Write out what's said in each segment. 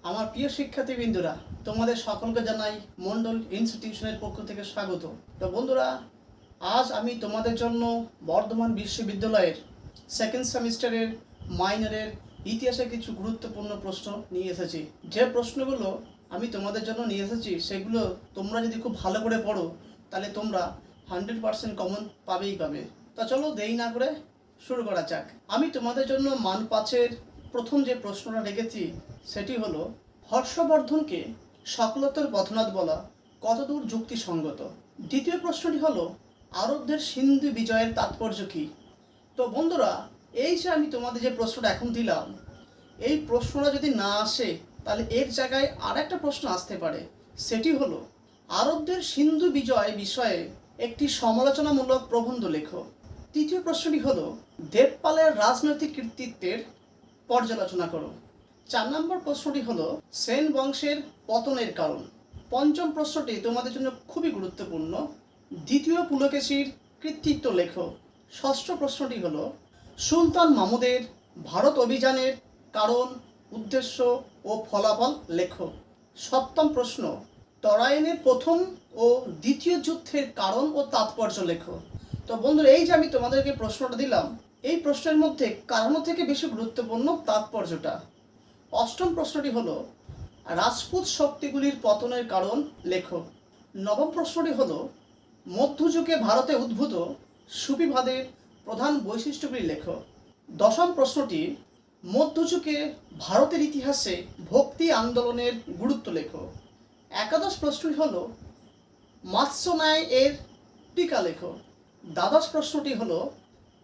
আমার প্রিয় শিক্ষার্থীবৃন্দরা, তোমাদের সকলকে জানাই মন্ডল ইনস্টিটিউশনের পক্ষ থেকে স্বাগত। তো বন্ধুরা, আজ আমি তোমাদের জন্য বর্ধমান বিশ্ববিদ্যালয়ের সেকেন্ড সেমিস্টারের মাইনরের ইতিহাসে কিছু গুরুত্বপূর্ণ প্রশ্ন নিয়ে এসেছি। যে প্রশ্নগুলো আমি তোমাদের জন্য নিয়ে এসেছি সেগুলো তোমরা যদি খুব ভালো করে পড়ো তাহলে তোমরা 100% কমন পাবেই পাবে। তো চলো দেরি না করে শুরু করা যাক। আমি তোমাদের জন্য মান 5-এর প্রথম যে প্রশ্নটা রেখেছি সেটি হলো, হর্ষবর্ধনকে সকলতর পথনাথ বলা কতদূর যুক্তিসঙ্গত? দ্বিতীয় প্রশ্নটি হলো, আরবদের সিন্ধু বিজয়ের তাৎপর্য কী? তো বন্ধুরা, এই যে আমি তোমাদের যে প্রশ্নটা এখন দিলাম, এই প্রশ্নটা যদি না আসে তাহলে এর জায়গায় আর একটা প্রশ্ন আসতে পারে। সেটি হলো, আরবদের সিন্ধু বিজয় বিষয়ে একটি সমালোচনামূলক প্রবন্ধ লেখো। তৃতীয় প্রশ্নটি হলো, দেবপালের রাজনৈতিক কৃতিত্বের পর্যালোচনা করো। 4 নম্বর প্রশ্নটি হলো, সেন বংশের পতনের কারণ। পঞ্চম প্রশ্নটি তোমাদের জন্য খুবই গুরুত্বপূর্ণ, দ্বিতীয় পুলকেশীর কৃতিত্ব লেখো। ষষ্ঠ প্রশ্নটি হলো, সুলতান মাহমুদের ভারত অভিযানের কারণ, উদ্দেশ্য ও ফলাফল লেখো। সপ্তম প্রশ্ন, তরাইনের প্রথম ও দ্বিতীয় যুদ্ধের কারণ ও তাৎপর্য লেখো। তো বন্ধুরা, এই যে আমি তোমাদেরকে প্রশ্নটা দিলাম, এই প্রশ্নের মধ্যে কারণ থেকে বেশি গুরুত্বপূর্ণ তাৎপর্যটা। অষ্টম প্রশ্নটি হলো, রাজপুত শক্তিগুলির পতনের কারণ লেখো। নবম প্রশ্নটি হলো, মধ্যযুগে ভারতে উদ্ভূত সুফিবাদের প্রধান বৈশিষ্ট্যগুলি লেখো। দশম প্রশ্নটি, মধ্যযুগে ভারতের ইতিহাসে ভক্তি আন্দোলনের গুরুত্ব লেখো। একাদশ প্রশ্নটি হলো, মাৎস্যন্যায় এর টিকা লেখো। দ্বাদশ প্রশ্নটি হলো,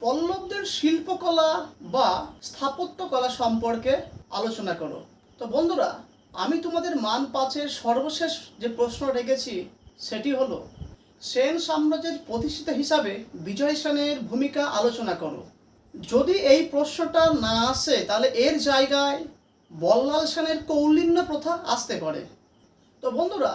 পল্লবদের শিল্পকলা বা স্থাপত্যকলা সম্পর্কে আলোচনা করো। তো বন্ধুরা, আমি তোমাদের মান 5-এর সর্বশেষ যে প্রশ্ন রেখেছি সেটি হলো, সেন সাম্রাজ্যের প্রতিষ্ঠাতা হিসাবে বিজয় সেনের ভূমিকা আলোচনা করো। যদি এই প্রশ্নটা না আসে তাহলে এর জায়গায় বল্লাল সেনের কৌলিন্য প্রথা আসতে পারে। তো বন্ধুরা,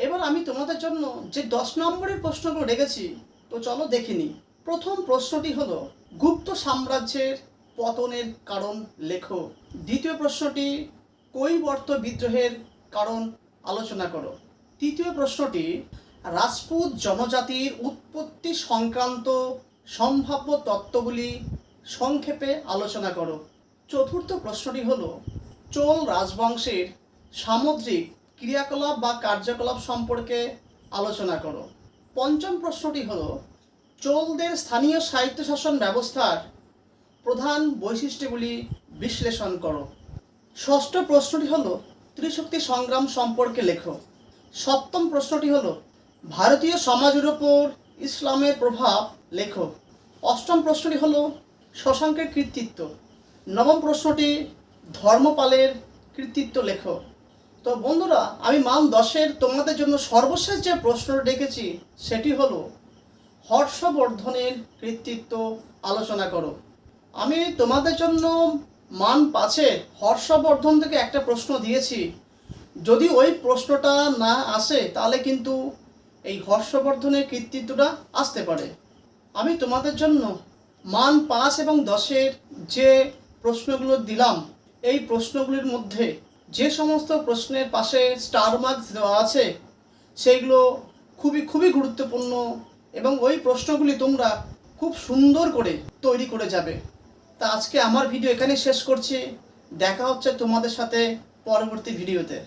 এবার আমি তোমাদের জন্য যে 10 নম্বরের প্রশ্নগুলো রেখেছি, তো চলো দেখে নিই। প্রথম প্রশ্নটি হলো, গুপ্ত সাম্রাজ্যের পতনের কারণ লেখো। দ্বিতীয় প্রশ্নটি, কৈবর্ত বিদ্রোহের কারণ আলোচনা করো। তৃতীয় প্রশ্নটি, রাজপুত জনজাতির উৎপত্তি সংক্রান্ত সম্ভাব্য তত্ত্বগুলি সংক্ষেপে আলোচনা করো। চতুর্থ প্রশ্নটি হলো, চোল রাজবংশের সামুদ্রিক ক্রিয়াকলাপ বা কার্যকলাপ সম্পর্কে আলোচনা করো। পঞ্চম প্রশ্নটি হলো, চোলদের স্থানীয় স্বায়ত্তশাসন ব্যবস্থার প্রধান বৈশিষ্ট্যগুলি বিশ্লেষণ করো। ষষ্ঠ প্রশ্নটি হলো, ত্রিশক্তি সংগ্রাম সম্পর্কে লেখো। সপ্তম প্রশ্নটি হলো, ভারতীয় সমাজের উপর ইসলামের প্রভাব লেখো। অষ্টম প্রশ্নটি হলো, শশাঙ্কের কৃতিত্ব। নবম প্রশ্নটি, ধর্মপালের কৃতিত্ব লেখো। তো বন্ধুরা, আমি মান 10-এর তোমাদের জন্য সর্বশেষ যে প্রশ্নটি রেখেছি সেটি হলো, হর্ষবর্ধনের কৃতিত্ব আলোচনা করো। আমি তোমাদের জন্য মান 5-এ হর্ষবর্ধন থেকে একটা প্রশ্ন দিয়েছি। যদি ওই প্রশ্নটা না আসে তাহলে কিন্তু এই হর্ষবর্ধনের কৃতিত্বটা আসতে পারে। আমি তোমাদের জন্য মান 5 এবং 10-এর যে প্রশ্নগুলো দিলাম, এই প্রশ্নগুলির মধ্যে যে সমস্ত প্রশ্নের পাশে স্টার মার্কস দেওয়া আছে সেইগুলো খুবই গুরুত্বপূর্ণ এবং ওই প্রশ্নগুলি তোমরা খুব সুন্দর করে তৈরি করে যাবে। তা আজকে আমার ভিডিও এখানে শেষ করছি। দেখা হচ্ছে তোমাদের সাথে পরবর্তী ভিডিওতে।